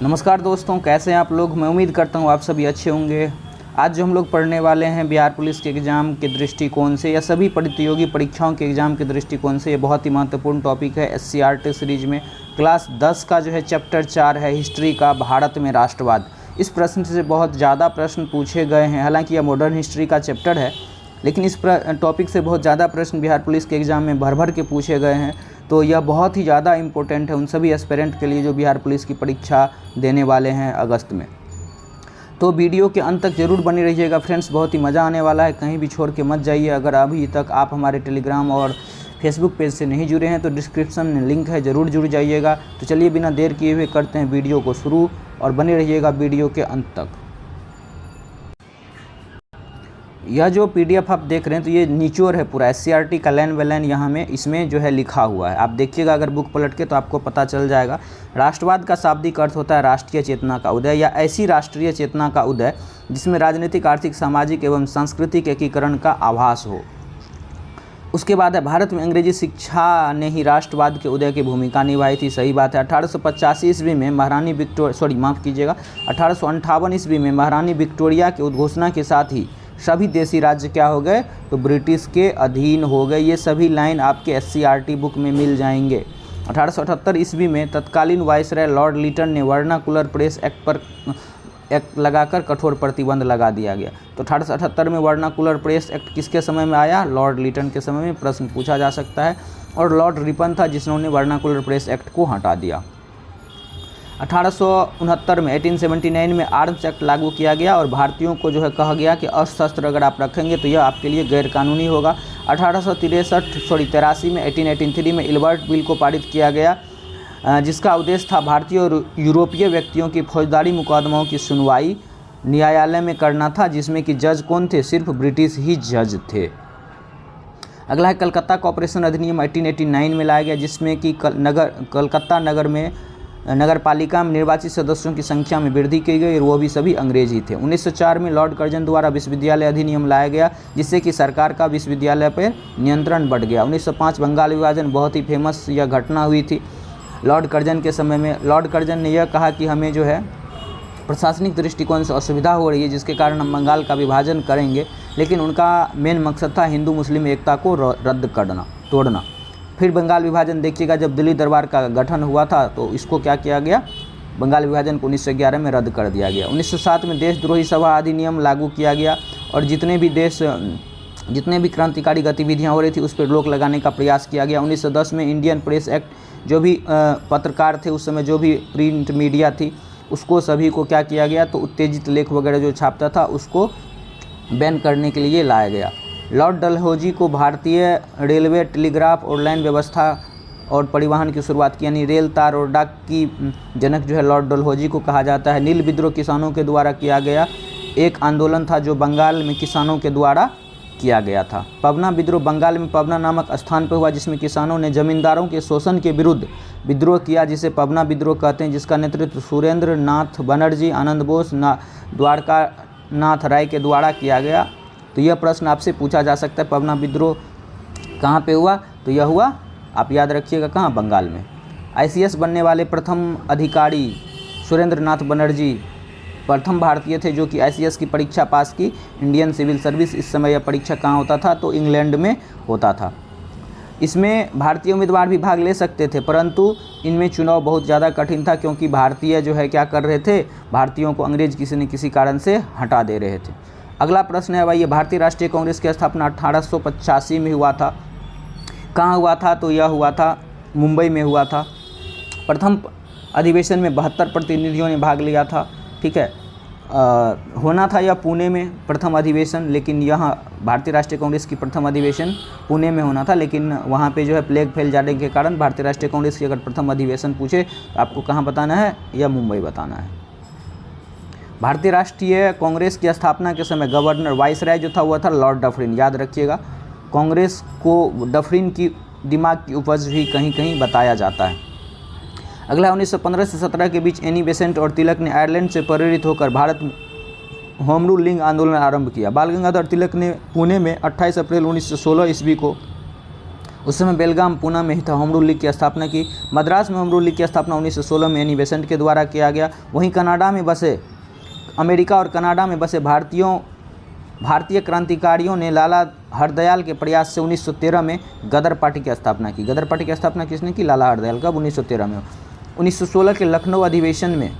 नमस्कार दोस्तों, कैसे हैं आप लोग। मैं उम्मीद करता हूं आप सभी अच्छे होंगे। आज जो हम लोग पढ़ने वाले हैं बिहार पुलिस के एग्ज़ाम के दृष्टिकोण से या सभी प्रतियोगी परीक्षाओं के एग्ज़ाम के दृष्टिकोण से ये बहुत ही महत्वपूर्ण टॉपिक है। SCRT सीरीज में क्लास 10 का जो है चैप्टर 4 है हिस्ट्री का, भारत में राष्ट्रवाद। इस प्रश्न से बहुत ज़्यादा प्रश्न पूछे गए हैं। हालांकि यह मॉडर्न हिस्ट्री का चैप्टर है, लेकिन इस टॉपिक से बहुत ज़्यादा प्रश्न बिहार पुलिस के एग्ज़ाम में भर भर के पूछे गए हैं। तो यह बहुत ही ज़्यादा इम्पोर्टेंट है उन सभी एस्पिरेंट के लिए जो बिहार पुलिस की परीक्षा देने वाले हैं अगस्त में। तो वीडियो के अंत तक ज़रूर बने रहिएगा फ्रेंड्स, बहुत ही मज़ा आने वाला है। कहीं भी छोड़ के मत जाइए। अगर अभी तक आप हमारे टेलीग्राम और फेसबुक पेज से नहीं जुड़े हैं तो डिस्क्रिप्शन में लिंक है, ज़रूर जुड़ जाइएगा। तो चलिए बिना देर किए हुए करते हैं वीडियो को शुरू और बने रहिएगा वीडियो के अंत तक। यह जो PDF आप देख रहे हैं तो ये निचोड़ है पूरा SCRT का लाइन बाय लाइन यहाँ में इसमें जो है लिखा हुआ है। आप देखिएगा अगर बुक पलट के तो आपको पता चल जाएगा। राष्ट्रवाद का शाब्दिक अर्थ होता है राष्ट्रीय चेतना का उदय या ऐसी राष्ट्रीय चेतना का उदय जिसमें राजनीतिक, आर्थिक, सामाजिक एवं सांस्कृतिक एकीकरण का आभास हो। उसके बाद है भारत में अंग्रेजी शिक्षा ने ही राष्ट्रवाद के उदय की भूमिका निभाई थी। सही बात है। 1885 ईस्वी में महारानी विक्टोरिया 1858 ईस्वी में महारानी विक्टोरिया की उद्घोषणा के साथ ही सभी देशी राज्य क्या हो गए तो ब्रिटिश के अधीन हो गए। ये सभी लाइन आपके SCRT बुक में मिल जाएंगे। 1878 ईस्वी में तत्कालीन वायसराय लॉर्ड लिटन ने वर्नाकुलर प्रेस एक्ट पर लगाकर कठोर प्रतिबंध लगा दिया गया। तो 1878 में वर्नाकुलर प्रेस एक्ट किसके समय में आया? लॉर्ड लिटन के समय में। प्रश्न पूछा जा सकता है। और लॉर्ड रिपन था जिन्होंने वर्नाकुलर प्रेस एक्ट को हटा दिया। 1869 में 1879 में आर्म्स एक्ट लागू किया गया और भारतीयों को जो है कहा गया कि अस्त्र अगर आप रखेंगे तो यह आपके लिए गैरकानूनी होगा। 1883 में 1883 में इल्बर्ट बिल को पारित किया गया, जिसका उद्देश्य था भारतीय और यूरोपीय व्यक्तियों की फौजदारी मुकदमाओं की सुनवाई न्यायालय में करना था, जिसमें कि जज कौन थे? सिर्फ ब्रिटिश ही जज थे। अगला है कलकत्ता कॉर्पोरेशन अधिनियम 1889 में लाया गया, जिसमें कि कलकत्ता नगर पालिका में निर्वाचित सदस्यों की संख्या में वृद्धि की गई और वो भी सभी अंग्रेज ही थे। 1904 में लॉर्ड कर्जन द्वारा विश्वविद्यालय अधिनियम लाया गया, जिससे कि सरकार का विश्वविद्यालय पर नियंत्रण बढ़ गया। 1905 बंगाल विभाजन बहुत ही फेमस यह घटना हुई थी लॉर्ड कर्जन के समय में। लॉर्ड कर्जन ने यह कहा कि हमें जो है प्रशासनिक दृष्टिकोण से असुविधा हो रही है, जिसके कारण हम बंगाल का विभाजन करेंगे, लेकिन उनका मेन मकसद था हिंदू मुस्लिम एकता को रद्द करना, तोड़ना। फिर बंगाल विभाजन देखिएगा, जब दिल्ली दरबार का गठन हुआ था तो इसको क्या किया गया? बंगाल विभाजन को 1911 में रद्द कर दिया गया। 1907 में देशद्रोही सभा अधिनियम लागू किया गया और जितने भी क्रांतिकारी गतिविधियां हो रही थी उस पर रोक लगाने का प्रयास किया गया। 1910 में इंडियन प्रेस एक्ट, जो भी पत्रकार थे उस समय, जो भी प्रिंट मीडिया थी, उसको सभी को क्या किया गया तो उत्तेजित लेख वगैरह जो छापता था उसको बैन करने के लिए लाया गया। लॉर्ड डलहौजी को भारतीय रेलवे, टेलीग्राफ और लाइन व्यवस्था और परिवहन की शुरुआत की, यानी रेल, तार और डाक की जनक जो है लॉर्ड डलहौजी को कहा जाता है। नील विद्रोह किसानों के द्वारा किया गया एक आंदोलन था जो बंगाल में किसानों के द्वारा किया गया था। पवना विद्रोह बंगाल में पवना नामक स्थान पर हुआ, जिसमें किसानों ने जमींदारों के शोषण के विरुद्ध विद्रोह किया, जिसे पवना विद्रोह कहते हैं, जिसका नेतृत्व सुरेंद्र नाथ बनर्जी, आनंद बोस, द्वारका नाथ राय के द्वारा किया गया। तो यह प्रश्न आपसे पूछा जा सकता है, पवना विद्रोह कहाँ पे हुआ? तो यह हुआ, आप याद रखिएगा, कहाँ? बंगाल में। ICS बनने वाले प्रथम अधिकारी सुरेंद्र नाथ बनर्जी प्रथम भारतीय थे जो कि ICS की परीक्षा पास की, इंडियन सिविल सर्विस। इस समय यह परीक्षा कहाँ होता था? तो इंग्लैंड में होता था। इसमें भारतीय उम्मीदवार भी भाग ले सकते थे, परंतु इनमें चुनाव बहुत ज़्यादा कठिन था, क्योंकि भारतीय जो है क्या कर रहे थे? भारतीयों को अंग्रेज किसी न किसी कारण से हटा दे रहे थे। अगला प्रश्न है भाई, ये भारतीय राष्ट्रीय कांग्रेस की स्थापना 1885 में हुआ था। कहाँ हुआ था? तो यह हुआ था मुंबई में हुआ था। प्रथम अधिवेशन में 72 प्रतिनिधियों ने भाग लिया था। ठीक है, होना था यह पुणे में प्रथम अधिवेशन, लेकिन यहाँ भारतीय राष्ट्रीय कांग्रेस की प्रथम अधिवेशन पुणे में होना था, लेकिन वहाँ पे जो है प्लेग फैल जाने के कारण भारतीय राष्ट्रीय कांग्रेस की अगर प्रथम अधिवेशन पूछे तो आपको कहाँ बताना है? या मुंबई बताना है। भारतीय राष्ट्रीय कांग्रेस की स्थापना के समय गवर्नर वाइसराय जो था वह था लॉर्ड डफरिन। याद रखिएगा, कांग्रेस को डफरिन की दिमाग की उपज भी कहीं कहीं बताया जाता है। अगला 1915 से 17 के बीच एनी बेसेंट और तिलक ने आयरलैंड से प्रेरित होकर भारत में होम रूल लिंग आंदोलन आरंभ किया। बाल गंगाधर तिलक ने पुणे में 28 अप्रैल 1916 ईस्वी को उस समय बेलगाम पूना में ही था होम रूल लीग की स्थापना की। मद्रास में होम रूल लीग की स्थापना 1916 में एनी बेसेंट के द्वारा किया गया। वहीं कनाडा में बसे अमेरिका और कनाडा में बसे भारतीय क्रांतिकारियों ने लाला हरदयाल के प्रयास से 1913 में गदर पार्टी की स्थापना की। गदर पार्टी की स्थापना किसने की? लाला हरदयाल। कब? 1913 में। 1916 के लखनऊ अधिवेशन में,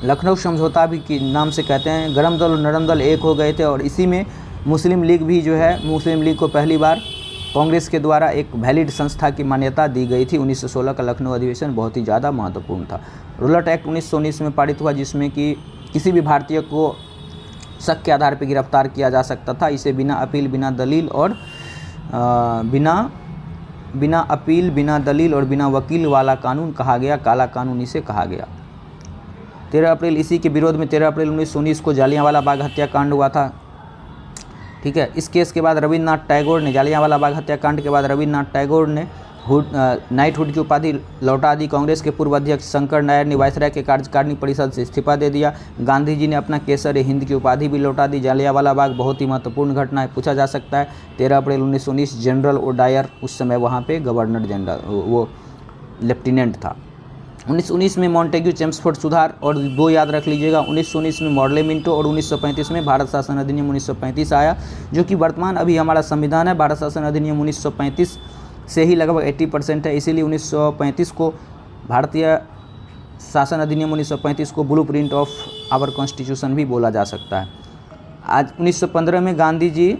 लखनऊ समझौता भी के नाम से कहते हैं, गरम दल और नरम दल एक हो गए थे और इसी में मुस्लिम लीग भी जो है, मुस्लिम लीग को पहली बार कांग्रेस के द्वारा एक वैलिड संस्था की मान्यता दी गई थी। 1916 का लखनऊ अधिवेशन बहुत ही ज़्यादा महत्वपूर्ण था। रूलट एक्ट 1919 में पारित हुआ, जिसमें कि किसी भी भारतीय को शक के आधार पर गिरफ्तार किया जा सकता था। इसे बिना अपील, बिना दलील और बिना दलील और बिना वकील वाला कानून कहा गया, काला कानून इसे कहा गया। 13 अप्रैल इसी के विरोध में 13 अप्रैल 1919 को जालियांवाला बाग हत्याकांड हुआ था। ठीक है, इस केस के बाद रविन्द्रनाथ टैगोर ने, जालियांवाला बाग हत्याकांड के बाद रविन्द्रनाथ टैगोर ने नाइटहुड की उपाधि लौटा दी। कांग्रेस के पूर्व अध्यक्ष शंकर नायर ने वायसराय के कार्यकारिणी परिषद से इस्तीफा दे दिया। गांधी जी ने अपना केसर हिंद की उपाधि भी लौटा दी। जालियांवाला बाग बहुत ही महत्वपूर्ण घटना है, पूछा जा सकता है। 13 अप्रैल 1919 जनरल ओडायर उस समय वहाँ पे गवर्नर जनरल, वो लेफ्टिनेंट था। 1919 में मॉन्टेग्यू चेम्सफोर्ड सुधार, और दो याद रख लीजिएगा, 1919 में मॉडले मिंटो और 1935 में भारत शासन अधिनियम 1935 आया, जो कि वर्तमान अभी हमारा संविधान है। भारत शासन अधिनियम 1935 से ही लगभग 80% है, इसीलिए 1935 को भारतीय शासन अधिनियम 1935 को ब्लूप्रिंट ऑफ आवर कॉन्स्टिट्यूशन भी बोला जा सकता है। आज 1915 में गांधी जी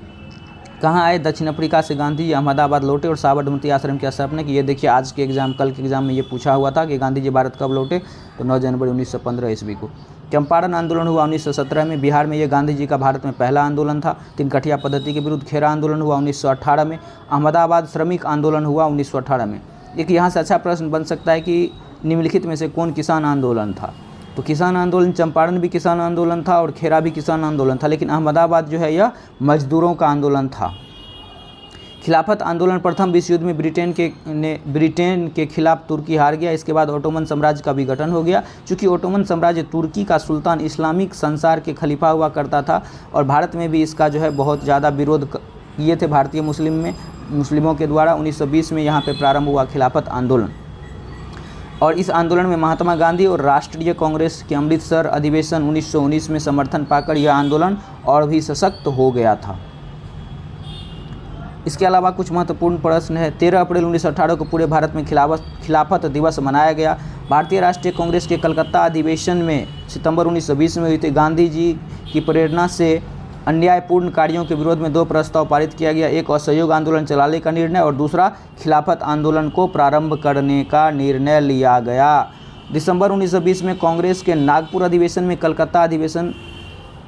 कहाँ आए? दक्षिण अफ्रीका से गांधी जी अहमदाबाद लौटे और साबरमती आश्रम की स्थापना की। ये देखिए आज के एग्जाम, कल के एग्जाम में ये पूछा हुआ था कि गांधी जी भारत कब लौटे, तो 9 जनवरी 1915 ईस्वी को। चंपारण आंदोलन हुआ 1917 में, बिहार में ये गांधी जी का भारत में पहला आंदोलन था। तिनकठिया पद्धति के विरुद्ध खेरा आंदोलन हुआ 1918 में। अहमदाबाद श्रमिक आंदोलन हुआ 1918 में। एक यहाँ से अच्छा प्रश्न बन सकता है कि निम्नलिखित में से कौन किसान आंदोलन था? तो किसान आंदोलन, चंपारण भी किसान आंदोलन था और खेरा भी किसान आंदोलन था, लेकिन अहमदाबाद जो है यह मजदूरों का आंदोलन था। खिलाफत आंदोलन, प्रथम विश्व युद्ध में ब्रिटेन के खिलाफ तुर्की हार गया। इसके बाद ओटोमन साम्राज्य का विघटन हो गया। चूँकि ओटोमन साम्राज्य तुर्की का सुल्तान इस्लामिक संसार के खलीफा हुआ करता था और भारत में भी इसका जो है बहुत ज़्यादा विरोध किए थे भारतीय मुस्लिमों के द्वारा। 1920 में यहाँ पे प्रारंभ हुआ खिलाफत आंदोलन और इस आंदोलन में महात्मा गांधी और राष्ट्रीय कांग्रेस के अमृतसर अधिवेशन 1919 में समर्थन पाकर यह आंदोलन और भी सशक्त हो गया था। इसके अलावा कुछ महत्वपूर्ण प्रश्न है। 13 अप्रैल 1918 को पूरे भारत में खिलाफत दिवस मनाया गया। भारतीय राष्ट्रीय कांग्रेस के कलकत्ता अधिवेशन में सितंबर 1920 में हुई थी। गांधी जी की प्रेरणा से अन्यायपूर्ण कार्यों के विरोध में 2 प्रस्ताव पारित किया गया। एक असहयोग आंदोलन चलाने का निर्णय और दूसरा खिलाफत आंदोलन को प्रारंभ करने का निर्णय लिया गया। दिसंबर 1920 में कांग्रेस के नागपुर अधिवेशन में कलकत्ता अधिवेशन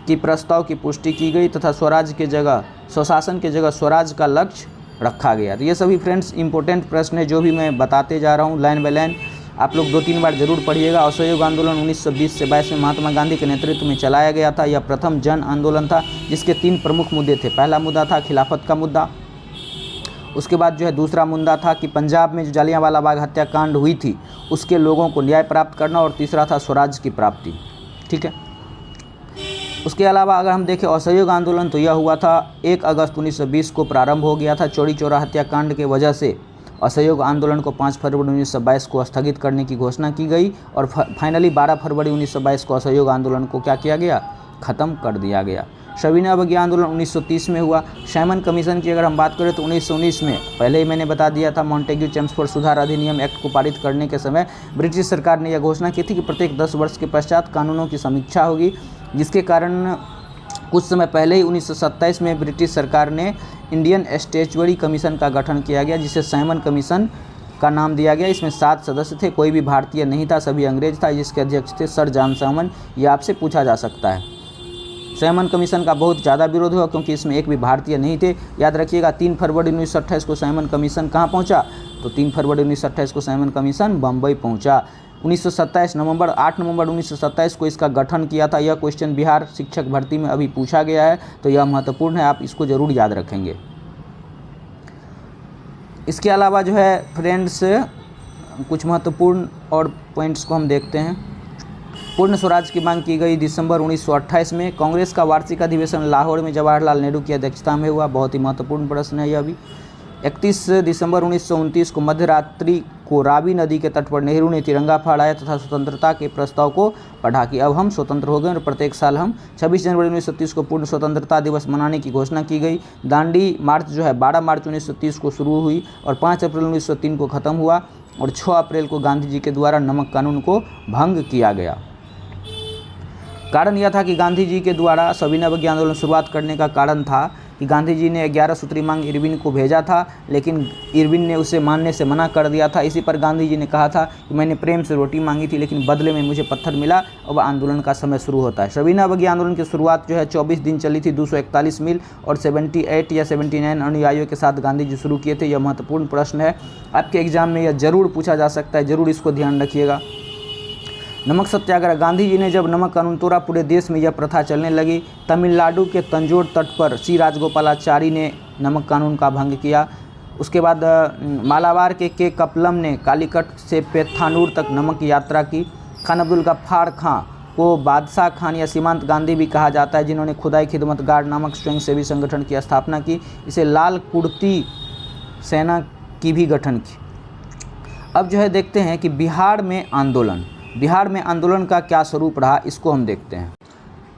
की प्रस्ताव की पुष्टि की गई तथा स्वशासन के जगह स्वराज का लक्ष्य रखा गया। तो ये सभी फ्रेंड्स इंपॉर्टेंट प्रश्न है जो भी मैं बताते जा रहा हूँ लाइन बाय लाइन। आप लोग 2-3 बार जरूर पढ़िएगा। असहयोग आंदोलन 1920 से 22 में महात्मा गांधी के नेतृत्व में चलाया गया था। यह प्रथम जन आंदोलन था जिसके 3 प्रमुख मुद्दे थे। पहला मुद्दा था खिलाफत का मुद्दा, उसके बाद जो है दूसरा मुद्दा था कि पंजाब में जो जालियांवाला बाग हत्याकांड हुई थी उसके लोगों को न्याय प्राप्त करना, और तीसरा था स्वराज की प्राप्ति। ठीक है, उसके अलावा अगर हम देखें असहयोग आंदोलन तो यह हुआ था 1 अगस्त 1920 को प्रारंभ हो गया था। चौरी चौरा हत्याकांड के वजह से असहयोग आंदोलन को 5 फरवरी 1922 को स्थगित करने की घोषणा की गई और फाइनली 12 फरवरी 1922 को असहयोग आंदोलन को क्या किया गया? ख़त्म कर दिया गया। सविनय अवज्ञा आंदोलन 1930 में हुआ। साइमन कमीशन की अगर हम बात करें तो 1919 में, पहले ही मैंने बता दिया था, मॉन्टेग्यू चेम्सफोर्ड सुधार अधिनियम एक्ट को पारित करने के समय ब्रिटिश सरकार ने यह घोषणा की थी कि प्रत्येक 10 वर्ष के पश्चात कानूनों की समीक्षा होगी, जिसके कारण कुछ समय पहले ही 1927 में ब्रिटिश सरकार ने इंडियन स्टैच्यूटरी कमीशन का गठन किया गया, जिसे साइमन कमीशन का नाम दिया गया। इसमें 7 सदस्य थे, कोई भी भारतीय नहीं था, सभी अंग्रेज था, जिसके अध्यक्ष थे सर जॉन साइमन। ये आपसे पूछा जा सकता है। साइमन कमीशन का बहुत ज़्यादा विरोध हुआ क्योंकि इसमें एक भी भारतीय नहीं थे। याद रखिएगा 3 फरवरी 1928 को साइमन कमीशन कहाँ पहुँचा? तो 3 फरवरी 1928 को साइमन कमीशन बम्बई पहुँचा। 8 नवंबर 1927 को इसका गठन किया था। यह क्वेश्चन बिहार शिक्षक भर्ती में अभी पूछा गया है, तो यह महत्वपूर्ण है, आप इसको ज़रूर याद रखेंगे। इसके अलावा जो है फ्रेंड्स कुछ महत्वपूर्ण और पॉइंट्स को हम देखते हैं। पूर्ण स्वराज की मांग की गई दिसंबर 1928 में। कांग्रेस का वार्षिक अधिवेशन लाहौर में जवाहरलाल नेहरू की अध्यक्षता में हुआ। बहुत ही महत्वपूर्ण प्रश्न है यह भी। 31 दिसंबर 1929 को मध्यरात्रि को रावी नदी के तट पर नेहरू ने तिरंगा फहराया तथा स्वतंत्रता के प्रस्ताव को पढ़ा कि अब हम स्वतंत्र हो गए और प्रत्येक साल हम 26 जनवरी 1930 को पूर्ण स्वतंत्रता दिवस मनाने की घोषणा की गई। दांडी मार्च जो है 12 मार्च 1930 को शुरू हुई और 5 अप्रैल 1903 को ख़त्म हुआ और 6 अप्रैल को गांधी जी के द्वारा नमक कानून को भंग किया गया। कारण यह था कि गांधी जी के द्वारा सविनय अवज्ञा आंदोलन शुरुआत करने का कारण था कि गांधी जी ने 11 सूत्री मांग इरविन को भेजा था, लेकिन इरविन ने उसे मानने से मना कर दिया था। इसी पर गांधी जी ने कहा था कि मैंने प्रेम से रोटी मांगी थी, लेकिन बदले में मुझे पत्थर मिला। अब आंदोलन का समय शुरू होता है। सविनय अवज्ञा आंदोलन की शुरुआत जो है 24 दिन चली थी, 241 मील और 78 या 79 अनुयायियों के साथ गांधी जी शुरू किए थे। यह महत्वपूर्ण प्रश्न है, आपके एग्जाम में यह जरूर पूछा जा सकता है, जरूर इसको ध्यान रखिएगा। नमक सत्याग्रह। गांधी जी ने जब नमक कानून तोड़ा, पूरे देश में यह प्रथा चलने लगी। तमिलनाडु के तंजौर तट पर सी राजगोपालाचारी ने नमक कानून का भंग किया। उसके बाद मालाबार के कपलम ने कालीकट से पेथानूर तक नमक यात्रा की। खान अब्दुल गफ्फार खां को बादशाह खान या सीमांत गांधी भी कहा जाता है, जिन्होंने खुदाई खिदमतगार नामक स्वयंसेवी संगठन की स्थापना की। इसे लाल कुर्ती सेना की भी गठन की। अब जो है देखते हैं कि बिहार में आंदोलन का क्या स्वरूप रहा, इसको हम देखते हैं।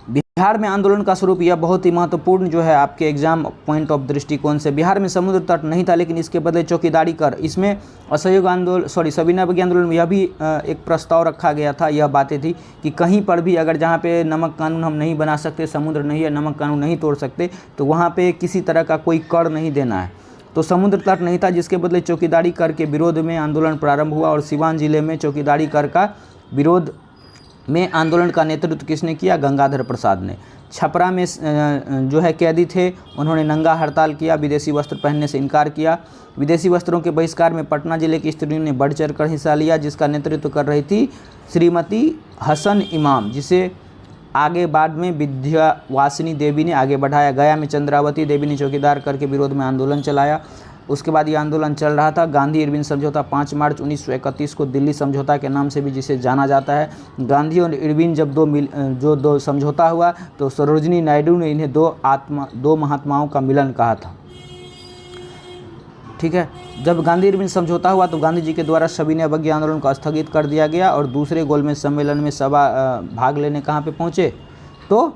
बिहार में आंदोलन का स्वरूप यह बहुत ही महत्वपूर्ण जो है आपके एग्जाम पॉइंट ऑफ दृष्टिकोण से। बिहार में समुद्र तट नहीं था, लेकिन इसके बदले चौकीदारी कर, इसमें असहयोग आंदोलन सविनय अवज्ञा आंदोलन में यह भी एक प्रस्ताव रखा गया था। यह बातें थी कि कहीं पर भी अगर जहाँ पे नमक कानून हम नहीं बना सकते, समुद्र नहीं है, नमक कानून नहीं तोड़ सकते, तो वहाँ पे किसी तरह का कोई कर नहीं देना है। तो समुद्र तट नहीं था, जिसके बदले चौकीदारी कर के विरोध में आंदोलन प्रारंभ हुआ और सिवान जिले में चौकीदारी कर का विरोध में आंदोलन का नेतृत्व किसने किया? गंगाधर प्रसाद ने। छपरा में जो है कैदी थे, उन्होंने नंगा हड़ताल किया, विदेशी वस्त्र पहनने से इनकार किया। विदेशी वस्त्रों के बहिष्कार में पटना जिले की स्त्रियों ने बढ़ चढ़ कर हिस्सा लिया, जिसका नेतृत्व कर रही थी श्रीमती हसन इमाम, जिसे आगे बाद में विद्यावासिनी देवी ने आगे बढ़ाया। गया में चंद्रावती देवी ने चौकीदार करके विरोध में आंदोलन चलाया। उसके बाद ये आंदोलन चल रहा था। गांधी इरविन समझौता 5 मार्च 1931 को दिल्ली समझौता के नाम से भी जिसे जाना जाता है। गांधी और इरविन जब दो समझौता हुआ तो सरोजिनी नायडू ने इन्हें दो महात्माओं का मिलन कहा था। ठीक है, जब गांधी इरविन समझौता हुआ तो गांधी जी के द्वारा सविनय अवज्ञा आंदोलन को स्थगित कर दिया गया और दूसरे गोलमेज सम्मेलन में भाग लेने कहाँ पे पहुँचे? तो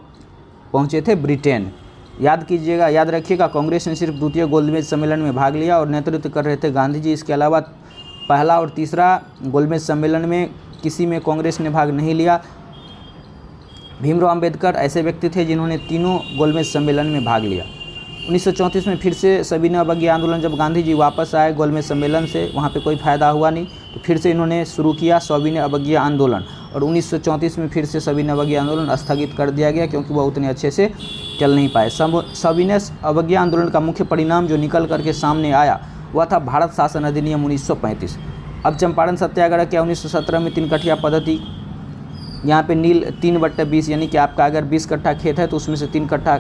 पहुँचे थे ब्रिटेन। याद कीजिएगा, याद रखिएगा, कांग्रेस ने सिर्फ द्वितीय गोलमेज सम्मेलन में भाग लिया और नेतृत्व कर रहे थे गांधी जी। इसके अलावा पहला और तीसरा गोलमेज सम्मेलन में किसी में कांग्रेस ने भाग नहीं लिया। भीमराव अंबेडकर ऐसे व्यक्ति थे जिन्होंने तीनों गोलमेज सम्मेलन में भाग लिया। 1934 में फिर से सविनय अवज्ञा आंदोलन, जब गांधी जी वापस आए गोलमेज सम्मेलन से, वहाँ पे कोई फ़ायदा हुआ नहीं, तो फिर से इन्होंने शुरू किया सविनय अवज्ञा आंदोलन और 1934 में फिर से सविनय अवज्ञा आंदोलन स्थगित कर दिया गया क्योंकि वह उतने अच्छे से चल नहीं पाए। सविनय अवज्ञा आंदोलन का मुख्य परिणाम जो निकल करके सामने आया वह था भारत शासन अधिनियम 1935। अब चंपारण सत्याग्रह क्या? 1917 में 3 कट्ठा पद्धति, यहाँ पे नील 3/20, यानी कि आपका अगर 20 कट्ठा खेत है तो उसमें से 3 कट्ठा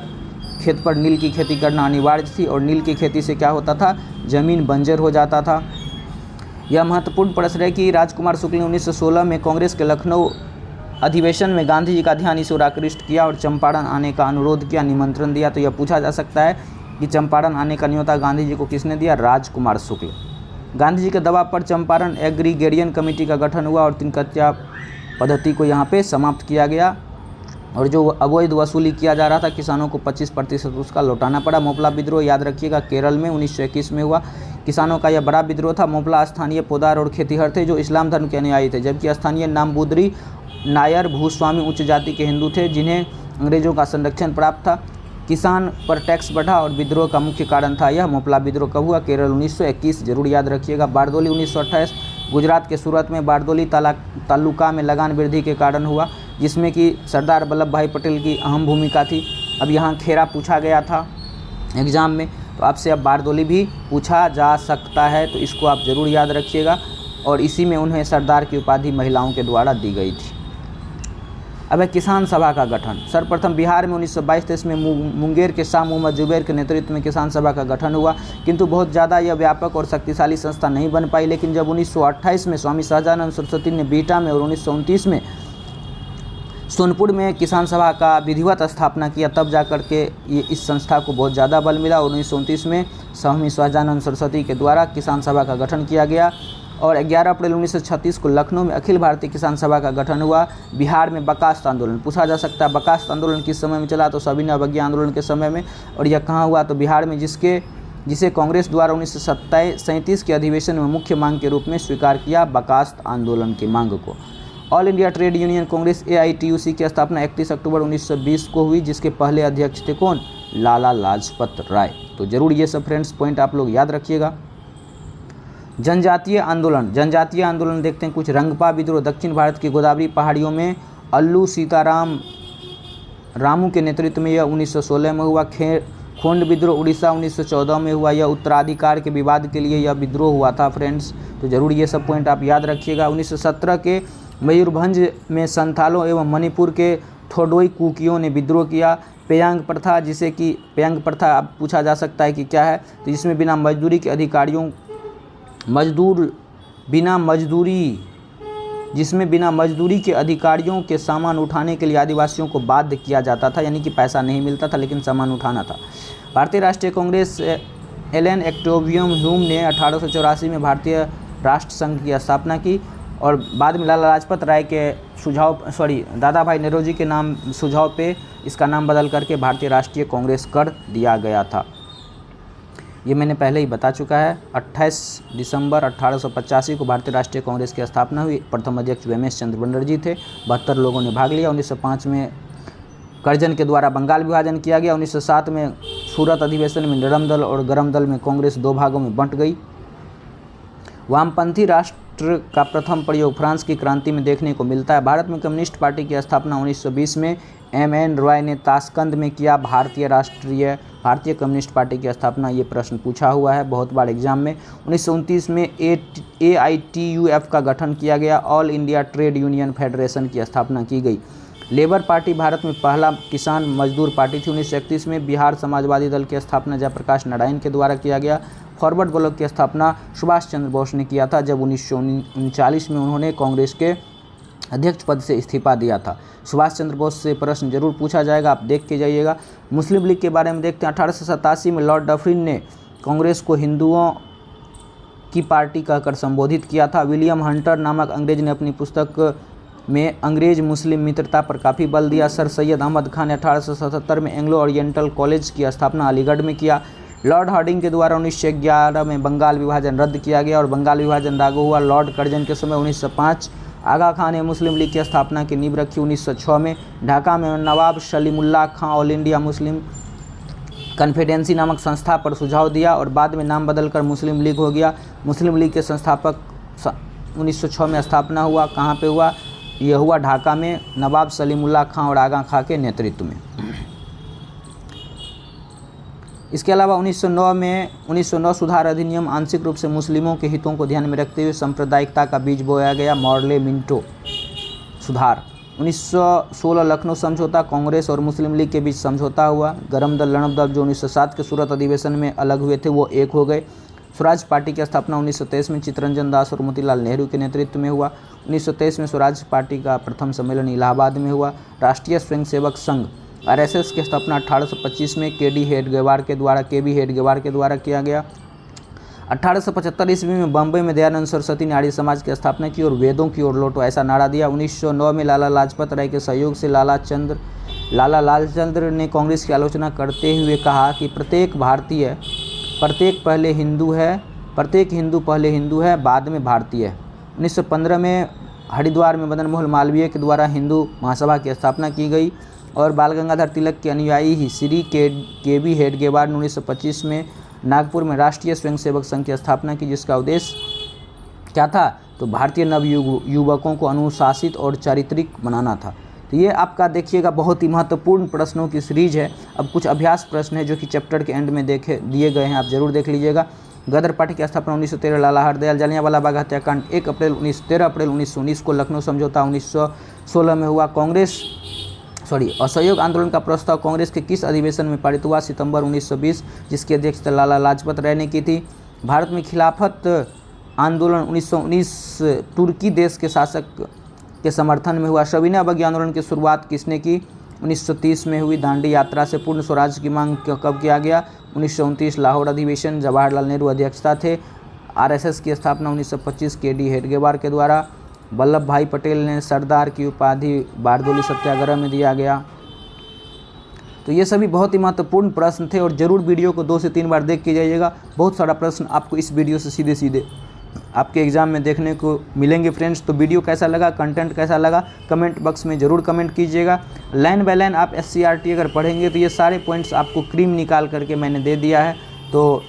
खेत पर नील की खेती करना अनिवार्य थी और नील की खेती से क्या होता था? ज़मीन बंजर हो जाता था। यह महत्वपूर्ण प्रश्न है कि राजकुमार शुक्ल ने 1916 में कांग्रेस के लखनऊ अधिवेशन में गांधी जी का ध्यान इस ओर आकृष्ट किया और चंपारण आने का अनुरोध किया, निमंत्रण दिया। तो यह पूछा जा सकता है कि चंपारण आने का न्योता गांधी जी को किसने दिया? राजकुमार शुक्ल। गांधी जी के दबाव पर चंपारण एग्रीगेरियन कमेटी का गठन हुआ और 3 कट्ठा पद्धति को यहाँ पे समाप्त किया गया और जो अवैध वसूली किया जा रहा था किसानों को 25% उसका लौटाना पड़ा। मोपला विद्रोह याद रखिएगा केरल में 1921 में हुआ। किसानों का यह बड़ा विद्रोह था। मोपला स्थानीय पोदार और खेतीहर थे जो इस्लाम धर्म के अनुयायी थे, जबकि स्थानीय नामबुदरी नायर भूस्वामी उच्च जाति के हिंदू थे जिन्हें अंग्रेजों का संरक्षण प्राप्त था। किसान पर टैक्स बढ़ा और विद्रोह का मुख्य कारण था यह। मोपला विद्रोह कब हुआ? केरल 1921, जरूर याद रखिएगा। बारदोली 1928 गुजरात के सूरत में बारदोली तालुका में लगान वृद्धि के कारण हुआ, जिसमें कि सरदार वल्लभ भाई पटेल की अहम भूमिका थी। अब यहाँ खेरा पूछा गया था एग्ज़ाम में, तो आपसे अब बारदोली भी पूछा जा सकता है, तो इसको आप ज़रूर याद रखिएगा। और इसी में उन्हें सरदार की उपाधि महिलाओं के द्वारा दी गई थी। अब है किसान सभा का गठन। सर्वप्रथम बिहार में 1922-23 में मुंगेर के शाह मोहम्मद जुबैर के नेतृत्व में किसान सभा का गठन हुआ, किंतु बहुत ज़्यादा यह व्यापक और शक्तिशाली संस्था नहीं बन पाई। लेकिन जब 1928 में स्वामी सहजानंद सरस्वती ने बिहटा में और 1929 में सोनपुर में किसान सभा का विधिवत स्थापना किया, तब जाकर के ये इस संस्था को बहुत ज़्यादा बल मिला। 1929 में स्वामी स्वाजानंद सरस्वती के द्वारा किसान सभा का गठन किया गया और 11 अप्रैल 1936 को लखनऊ में अखिल भारतीय किसान सभा का गठन हुआ। बिहार में बकास्त आंदोलन पूछा जा सकता है, बकास्त आंदोलन किस समय में चला, तो सविनय अवज्ञा आंदोलन के समय में। और यह कहाँ हुआ, तो बिहार में, जिसे कांग्रेस द्वारा 1937 के अधिवेशन में मुख्य मांग के रूप में स्वीकार किया, बकास्त आंदोलन की मांग को। All India trade union Congress AITUC की स्थापना 31 अक्टूबर 1920 को हुई, जिसके पहले अध्यक्ष थे कौन, लाला लाजपत राय। तो जरूर ये सब फ्रेंड्स पॉइंट आप लोग याद रखिएगा। जनजातीय आंदोलन देखते हैं कुछ। रंगपा विद्रोह दक्षिण भारत की गोदावरी पहाड़ियों में अल्लू सीताराम रामू के नेतृत्व में यह 1916 में हुआ। खोंड विद्रोह उड़ीसा 1914 में हुआ। यह उत्तराधिकार के विवाद के लिए यह विद्रोह हुआ था फ्रेंड्स, तो जरूर ये सब पॉइंट आप याद रखिएगा। 1917 के मयूरभंज में संथालों एवं मणिपुर के थोडोई कुकियों ने विद्रोह किया। पेयांग प्रथा, जिसे कि पेयांग प्रथा अब पूछा जा सकता है कि क्या है, तो जिसमें बिना मजदूरी के अधिकारियों के सामान उठाने के लिए आदिवासियों को बाध्य किया जाता था, यानी कि पैसा नहीं मिलता था लेकिन सामान उठाना था। भारतीय राष्ट्रीय कांग्रेस एलन एक्टोवियम ह्यूम ने 1884 में भारतीय राष्ट्र संघ की स्थापना की और बाद में लाला लाजपत राय के दादा भाई नौरोजी के नाम सुझाव पे इसका नाम बदल करके भारतीय राष्ट्रीय कांग्रेस कर दिया गया था। ये मैंने पहले ही बता चुका है। 28 दिसंबर 1885 को भारतीय राष्ट्रीय कांग्रेस की स्थापना हुई। प्रथम अध्यक्ष वेमेश चंद्र बनर्जी थे। 72 लोगों ने भाग लिया। 1905 में करजन के द्वारा बंगाल विभाजन किया गया। 1907 में सूरत अधिवेशन में नरम दल और गरम दल में कांग्रेस दो भागों में बंट गई। वामपंथी राष्ट्र का प्रथम प्रयोग फ्रांस की क्रांति में देखने को मिलता है। भारत में कम्युनिस्ट पार्टी की स्थापना 1920 में M.N. रॉय ने ताशकंद में किया। भारतीय कम्युनिस्ट पार्टी की स्थापना, ये प्रश्न पूछा हुआ है बहुत बार एग्जाम में। 1929 में AITUF का गठन किया गया। All India trade union federation की स्थापना की गई। लेबर पार्टी भारत में पहला किसान मजदूर पार्टी थी। 1931 में बिहार समाजवादी दल की स्थापना जयप्रकाश नारायण के द्वारा किया गया। फॉरवर्ड ब्लॉक की स्थापना सुभाष चंद्र बोस ने किया था, जब 1939 में उन्होंने कांग्रेस के अध्यक्ष पद से इस्तीफा दिया था। सुभाष चंद्र बोस से प्रश्न जरूर पूछा जाएगा, आप देख के जाइएगा। मुस्लिम लीग के बारे में देखते हैं। 1887 में लॉर्ड डफरिन ने कांग्रेस को हिंदुओं की पार्टी कहकर संबोधित किया था। विलियम हंटर नामक अंग्रेज ने अपनी पुस्तक में अंग्रेज मुस्लिम मित्रता पर काफ़ी बल दिया। सर सैयद अहमद खान ने 1877 में एंग्लो ओरिएंटल कॉलेज की स्थापना अलीगढ़ में किया। लॉर्ड हार्डिंग के द्वारा 1911 में बंगाल विभाजन रद्द किया गया और बंगाल विभाजन लागू हुआ। लॉर्ड कर्जन के समय 1905 आगा खान ने मुस्लिम लीग की स्थापना की नींव रखी। 1906 में ढाका में नवाब सलीमुल्लाह खां ऑल इंडिया मुस्लिम कन्फेडेंसी नामक संस्था पर सुझाव दिया और बाद में नाम बदलकर मुस्लिम लीग हो गया। मुस्लिम लीग के संस्थापक 1906 में स्थापना हुआ। कहाँ पे हुआ? यह हुआ ढाका में, नवाब सलीमुल्लाह खां और आगा खां के नेतृत्व में। इसके अलावा 1909 सुधार अधिनियम आंशिक रूप से मुस्लिमों के हितों को ध्यान में रखते हुए सांप्रदायिकता का बीज बोया गया। मॉर्ले मिंटो सुधार। 1916 लखनऊ समझौता, कांग्रेस और मुस्लिम लीग के बीच समझौता हुआ। गरम दल लड़म दल जो 1907 के सूरत अधिवेशन में अलग हुए थे वो एक हो गए। स्वराज पार्टी की स्थापना 1923 में चित्तरंजन दास और मोतीलाल नेहरू के नेतृत्व में हुआ। 1923 में स्वराज पार्टी का प्रथम सम्मेलन इलाहाबाद में हुआ। राष्ट्रीय स्वयंसेवक संघ RSS की स्थापना 1825 में केबी हेडगेवार के द्वारा किया गया। 1875 ईस्वी में बम्बई में दयानंद सरस्वती ने आर्य समाज की स्थापना की और वेदों की ओर लौटो ऐसा नारा दिया। 1909 में लाला लाजपत राय के सहयोग से लाला लालचंद्र ने कांग्रेस की आलोचना करते हुए कहा कि प्रत्येक हिंदू पहले हिंदू है बाद में भारतीय है। 1915 में हरिद्वार में मदन मोहन मालवीय के द्वारा हिंदू महासभा की स्थापना की गई और बाल गंगाधर तिलक के अनुयायी ही श्री केबी हेडगेवार ने 1925 में नागपुर में राष्ट्रीय स्वयंसेवक संघ की स्थापना की, जिसका उद्देश्य क्या था? तो भारतीय नव युवकों को अनुशासित और चारित्रिक बनाना था। तो ये आपका देखिएगा बहुत ही महत्वपूर्ण प्रश्नों की सीरीज है। अब कुछ अभ्यास प्रश्न है जो कि चैप्टर के एंड में दिए गए हैं, आप जरूर देख लीजिएगा। गदर पार्टी की स्थापना 1913, लाला हरदयाल। जलियांवाला बाग हत्याकांड 13 अप्रैल 1919 को। लखनऊ समझौता 1916 में हुआ। असहयोग आंदोलन का प्रस्ताव कांग्रेस के किस अधिवेशन में पारित हुआ? सितंबर 1920, जिसकी अध्यक्षता लाला लाजपत राय ने की थी। भारत में खिलाफत आंदोलन 1919 तुर्की देश के शासक के समर्थन में हुआ। सविनय अवज्ञा आंदोलन की शुरुआत किसने की? 1930 में हुई। दांडी यात्रा से पूर्ण स्वराज की मांग कब किया गया? 1929 लाहौर अधिवेशन, जवाहरलाल नेहरू अध्यक्षता थे। आरएसएस की स्थापना 1925 के.डी. हेडगेवार के द्वारा। वल्लभ भाई पटेल ने सरदार की उपाधि बारदोली सत्याग्रह में दिया गया। तो ये सभी बहुत ही महत्वपूर्ण प्रश्न थे और ज़रूर वीडियो को 2 से 3 बार देख के जाइएगा। बहुत सारा प्रश्न आपको इस वीडियो से सीधे सीधे आपके एग्ज़ाम में देखने को मिलेंगे फ्रेंड्स। तो वीडियो कैसा लगा, कंटेंट कैसा लगा, कमेंट बॉक्स में ज़रूर कमेंट कीजिएगा। लाइन बाय लाइन आप SCRT अगर पढ़ेंगे तो ये सारे पॉइंट्स आपको क्रीम निकाल करके मैंने दे दिया है। तो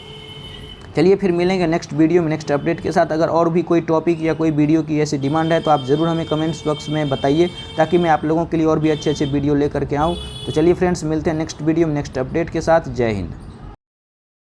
चलिए फिर मिलेंगे नेक्स्ट वीडियो में नेक्स्ट अपडेट के साथ। अगर और भी कोई टॉपिक या कोई वीडियो की ऐसी डिमांड है तो आप ज़रूर हमें कमेंट्स बॉक्स में बताइए, ताकि मैं आप लोगों के लिए और भी अच्छे अच्छे वीडियो लेकर के आऊँ। तो चलिए फ्रेंड्स, मिलते हैं नेक्स्ट वीडियो में नेक्स्ट अपडेट के साथ। जय हिंद।